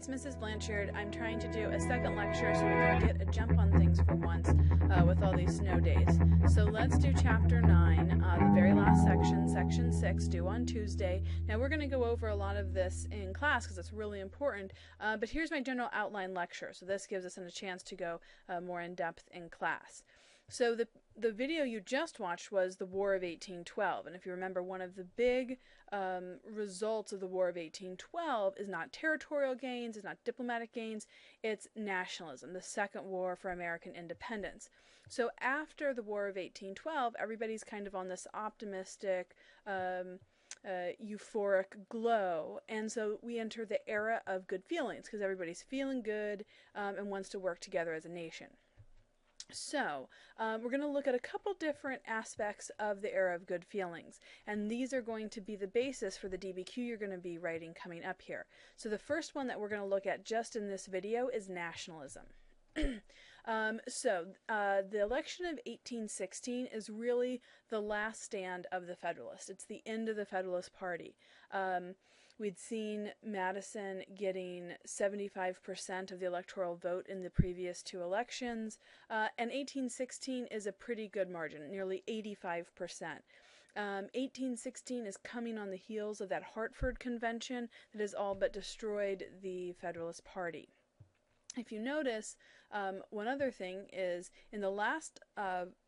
it's Mrs. Blanchard. I'm trying to do a second lecture so we can get a jump on things for once with all these snow days. So let's do Chapter 9, the very last section, Section 6, due on Tuesday. Now we're going to go over a lot of this in class because it's really important, but here's my general outline lecture. So this gives us a chance to go more in depth in class. So the video you just watched was the War of 1812, and if you remember, one of the big results of the War of 1812 is not territorial gains, it's not diplomatic gains, it's nationalism, the second war for American independence. So after the War of 1812, everybody's kind of on this optimistic, euphoric glow, and so we enter the era of good feelings because everybody's feeling good and wants to work together as a nation. So, we're going to look at a couple different aspects of the era of good feelings, and these are going to be the basis for the DBQ you're going to be writing coming up here. So the first one that we're going to look at just in this video is nationalism. The election of 1816 is really the last stand of the Federalists. It's the end of the Federalist Party. We'd seen Madison getting 75% of the electoral vote in the previous two elections, and 1816 is a pretty good margin, nearly 85%. 1816 is coming on the heels of that Hartford Convention that has all but destroyed the Federalist Party. If you notice, one other thing is in the last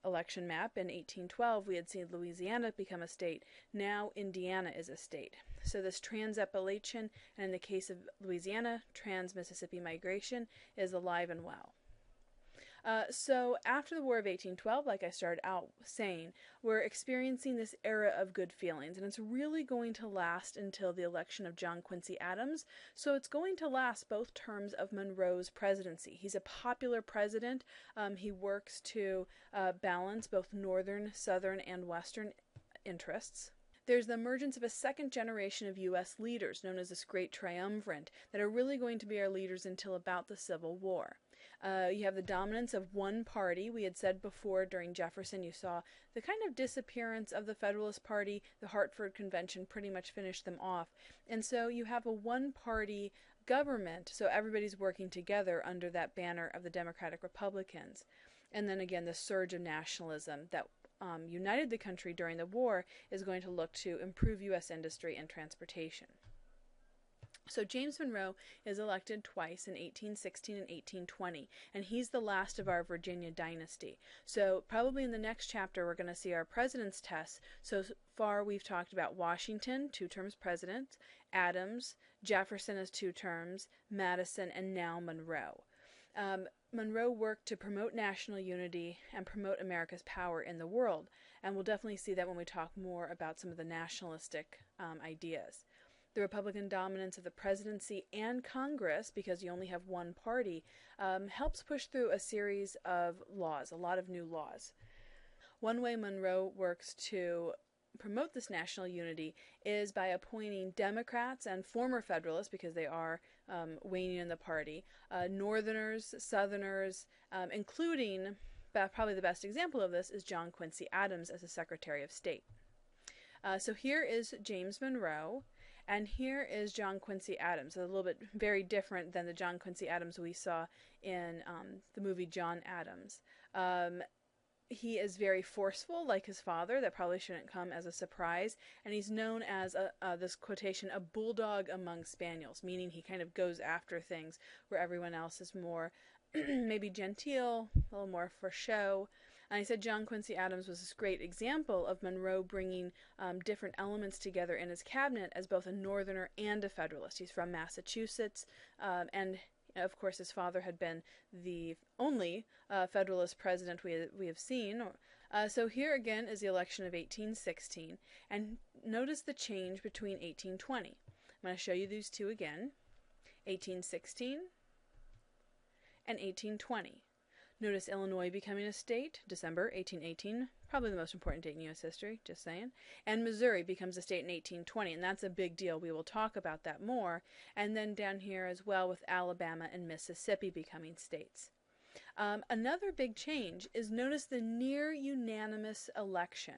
election map in 1812, we had seen Louisiana become a state. Now Indiana is a state. So this trans-Appalachian, and in the case of Louisiana, trans-Mississippi migration is alive and well. So after the War of 1812, like I started out saying, we're experiencing this era of good feelings, and it's really going to last until the election of John Quincy Adams. So it's going to last both terms of Monroe's presidency. He's a popular president. He works to balance both northern, southern, and western interests. There's the emergence of a second generation of U.S. leaders, known as this Great Triumvirate, that are really going to be our leaders until about the Civil War. You have the dominance of one party. We had said before during Jefferson you saw the kind of disappearance of the Federalist Party. The Hartford Convention pretty much finished them off. And so you have a one-party government, so everybody's working together under that banner of the Democratic Republicans. And then again, the surge of nationalism that united the country during the war is going to look to improve U.S. industry and transportation. So James Monroe is elected twice in 1816 and 1820, and he's the last of our Virginia dynasty. So probably in the next chapter we're going to see our president's tests. So far we've talked about Washington, 2 terms president, Adams, Jefferson as 2 terms, Madison, and now Monroe. Monroe worked to promote national unity and promote America's power in the world, and we'll definitely see that when we talk more about some of the nationalistic ideas. The Republican dominance of the presidency and Congress, because you only have one party, helps push through a series of laws, a lot of new laws. One way Monroe works to promote this national unity is by appointing Democrats and former Federalists, because they are waning in the party, Northerners, Southerners, including, probably the best example of this is John Quincy Adams as the Secretary of State. So here is James Monroe, and here is John Quincy Adams. A little bit very different than the John Quincy Adams we saw in the movie John Adams. He is very forceful, like his father. That probably shouldn't come as a surprise. And he's known as, this quotation, a bulldog among spaniels, meaning he kind of goes after things where everyone else is more maybe genteel, a little more for show. And I said John Quincy Adams was this great example of Monroe bringing different elements together in his cabinet as both a Northerner and a Federalist. He's from Massachusetts, and of course, his father had been the only Federalist president we have seen. So here again is the election of 1816, and notice the change between 1820. I'm going to show you these two again, 1816 and 1820. Notice Illinois becoming a state, December 1818, probably the most important date in U.S. history, just saying. And Missouri becomes a state in 1820, and that's a big deal. We will talk about that more. And then down here as well with Alabama and Mississippi becoming states. Another big change is notice the near unanimous election.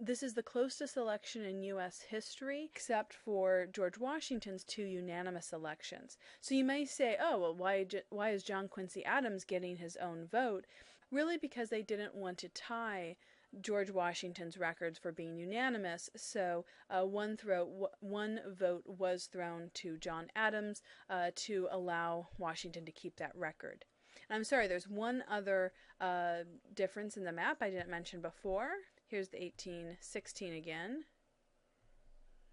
This is the closest election in U.S. history, except for George Washington's 2 unanimous elections. So you may say, oh, well, why is John Quincy Adams getting his own vote? Really because they didn't want to tie George Washington's records for being unanimous, so one vote was thrown to John Adams to allow Washington to keep that record. And I'm sorry, there's one other difference in the map I didn't mention before. Here's the 1816 again.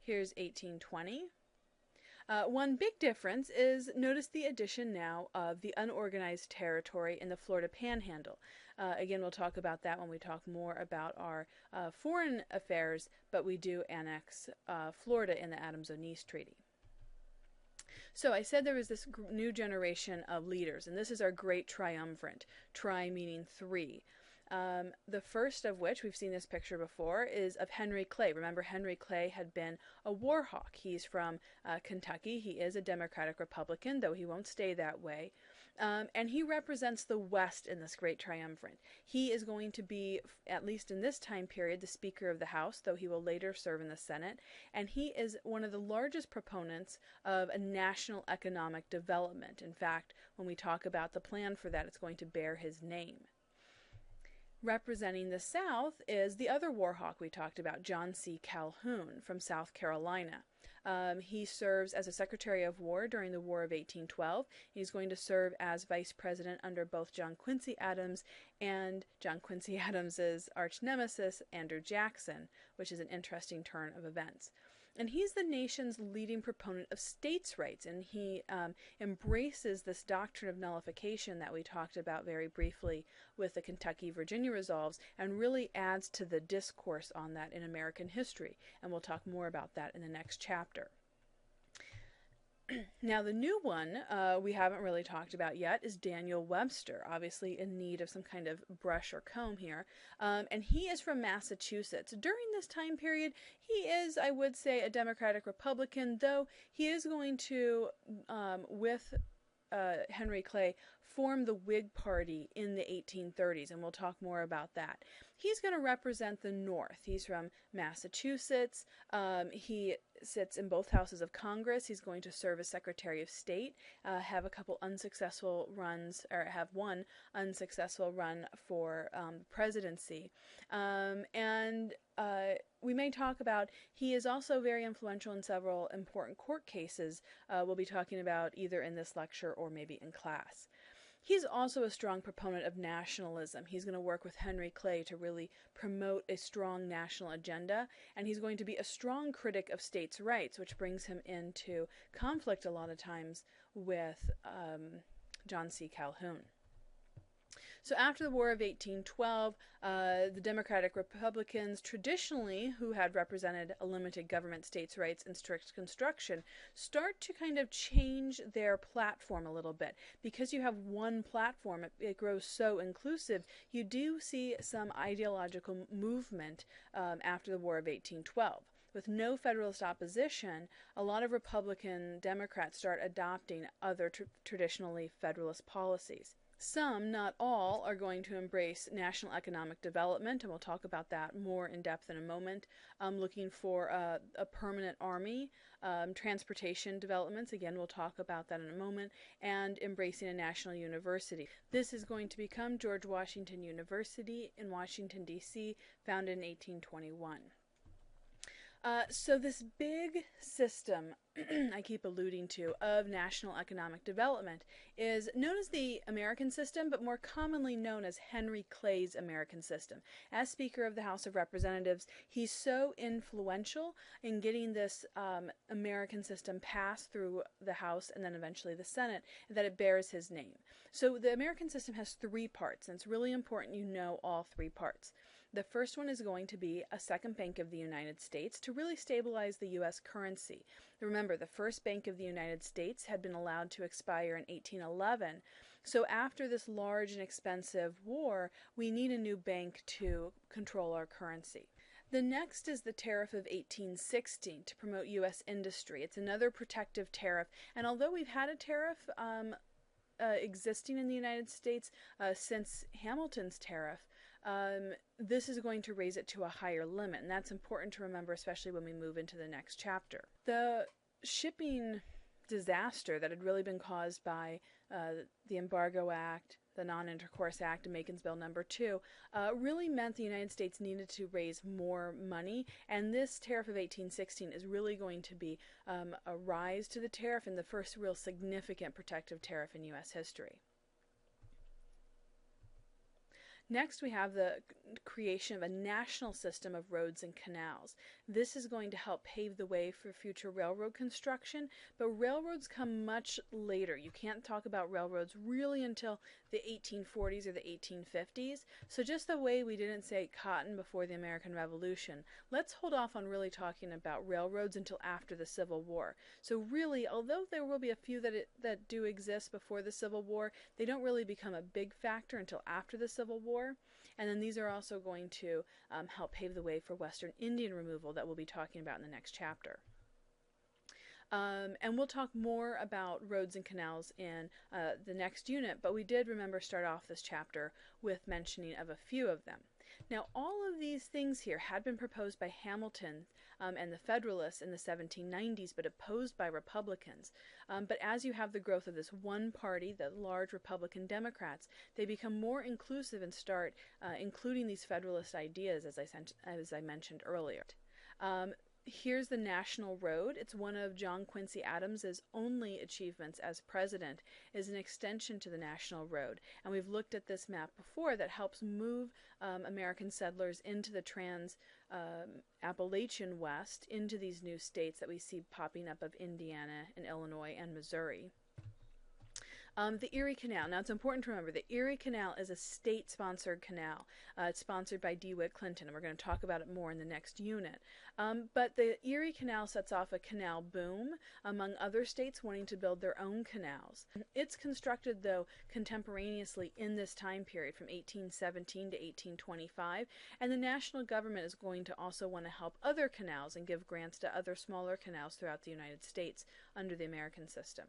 Here's 1820. One big difference is notice the addition now of the unorganized territory in the Florida Panhandle. Again, we'll talk about that when we talk more about our foreign affairs, but we do annex Florida in the Adams-Onis Treaty. So I said there was this new generation of leaders, and this is our great triumvirate, tri meaning 3. The first of which, we've seen this picture before, is of Henry Clay. Remember, Henry Clay had been a war hawk. He's from Kentucky. He is a Democratic Republican, though he won't stay that way. And he represents the West in this great triumvirate. He is going to be, at least in this time period, the Speaker of the House, though he will later serve in the Senate. And he is one of the largest proponents of a national economic development. In fact, when we talk about the plan for that, it's going to bear his name. Representing the South is the other war hawk we talked about, John C. Calhoun from South Carolina. He serves as a Secretary of War during the War of 1812. He's going to serve as Vice President under both John Quincy Adams and John Quincy Adams's arch nemesis, Andrew Jackson, which is an interesting turn of events. And he's the nation's leading proponent of states' rights, and he embraces this doctrine of nullification that we talked about very briefly with the Kentucky-Virginia resolves, and really adds to the discourse on that in American history. And we'll talk more about that in the next chapter. Now, the new one we haven't really talked about yet is Daniel Webster, obviously in need of some kind of brush or comb here. And he is from Massachusetts. During this time period, he is, I would say, a Democratic Republican, though he is going to, with Henry Clay, form the Whig Party in the 1830s, and we'll talk more about that. He's going to represent the North. He's from Massachusetts. He sits in both houses of Congress. He's going to serve as Secretary of State, have a couple unsuccessful runs, or have one unsuccessful run for presidency. We may talk about, he is also very influential in several important court cases we'll be talking about either in this lecture or maybe in class. He's also a strong proponent of nationalism. He's going to work with Henry Clay to really promote a strong national agenda, and he's going to be a strong critic of states' rights, which brings him into conflict a lot of times with John C. Calhoun. So after the War of 1812, the Democratic Republicans, traditionally, who had represented a limited government, states' rights, and strict construction, start to kind of change their platform a little bit. Because you have one platform, it grows so inclusive, you do see some ideological movement after the War of 1812. With no Federalist opposition, a lot of Republican Democrats start adopting other traditionally Federalist policies. Some, not all, are going to embrace national economic development, and we'll talk about that more in depth in a moment. Looking for a permanent army, transportation developments, again, we'll talk about that in a moment, and embracing a national university. This is going to become George Washington University in Washington, D.C., founded in 1821. So this big system I keep alluding to of national economic development is known as the American system, but more commonly known as Henry Clay's American system. As Speaker of the House of Representatives, he's so influential in getting this American system passed through the House and then eventually the Senate that it bears his name. So the American system has 3 parts, and it's really important you know all 3 parts. The first one is going to be a second Bank of the United States to really stabilize the U.S. currency. Remember, the first Bank of the United States had been allowed to expire in 1811. So after this large and expensive war, we need a new bank to control our currency. The next is the Tariff of 1816 to promote U.S. industry. It's another protective tariff, and although we've had a tariff existing in the United States since Hamilton's tariff, this is going to raise it to a higher limit, and that's important to remember, especially when we move into the next chapter. The shipping disaster that had really been caused by the Embargo Act, the Non-Intercourse Act, and Makin's Bill number 2, really meant the United States needed to raise more money, and this tariff of 1816 is really going to be a rise to the tariff and the first real significant protective tariff in U.S. history. Next, we have the creation of a national system of roads and canals. This is going to help pave the way for future railroad construction, but railroads come much later. You can't talk about railroads really until the 1840s or the 1850s. So just the way we didn't say cotton before the American Revolution, let's hold off on really talking about railroads until after the Civil War. So really, although there will be a few that do exist before the Civil War, they don't really become a big factor until after the Civil War. And then these are also going to help pave the way for Western Indian removal that we'll be talking about in the next chapter. And we'll talk more about roads and canals in the next unit, but we did start off this chapter with mentioning of a few of them. Now, all of these things here had been proposed by Hamilton and the Federalists in the 1790s, but opposed by Republicans. But as you have the growth of this one party, the large Republican Democrats, they become more inclusive and start including these Federalist ideas, as I mentioned earlier. Here's the National Road. It's one of John Quincy Adams's only achievements as president, is an extension to the National Road. And we've looked at this map before that helps move American settlers into the Appalachian West, into these new states that we see popping up of Indiana and Illinois and Missouri. The Erie Canal. Now, it's important to remember the Erie Canal is a state-sponsored canal. It's sponsored by DeWitt Clinton, and we're going to talk about it more in the next unit. But the Erie Canal sets off a canal boom among other states wanting to build their own canals. It's constructed, though, contemporaneously in this time period from 1817 to 1825, and the national government is going to also want to help other canals and give grants to other smaller canals throughout the United States under the American system.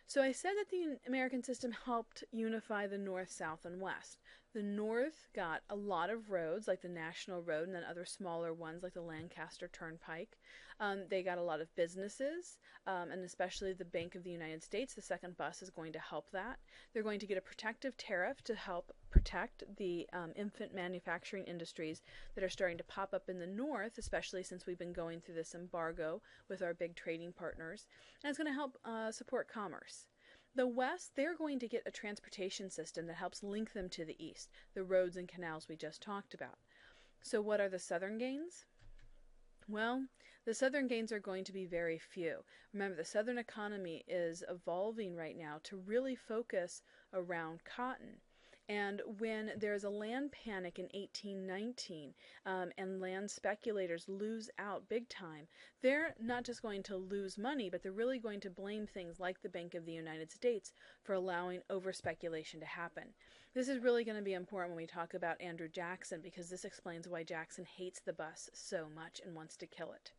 So I said that the American system helped unify the North, South, and West. The North got a lot of roads, like the National Road, and then other smaller ones, like the Lancaster Turnpike. They got a lot of businesses, and especially the Bank of the United States. The second bus is going to help that. They're going to get a protective tariff to help protect the infant manufacturing industries that are starting to pop up in the North, especially since we've been going through this embargo with our big trading partners. And it's going to help support commerce. The West, they're going to get a transportation system that helps link them to the East, the roads and canals we just talked about. So what are the Southern gains? Well, the Southern gains are going to be very few. Remember, the Southern economy is evolving right now to really focus around cotton. And when there's a land panic in 1819 and land speculators lose out big time, they're not just going to lose money, but they're really going to blame things like the Bank of the United States for allowing over-speculation to happen. This is really going to be important when we talk about Andrew Jackson, because this explains why Jackson hates the bus so much and wants to kill it.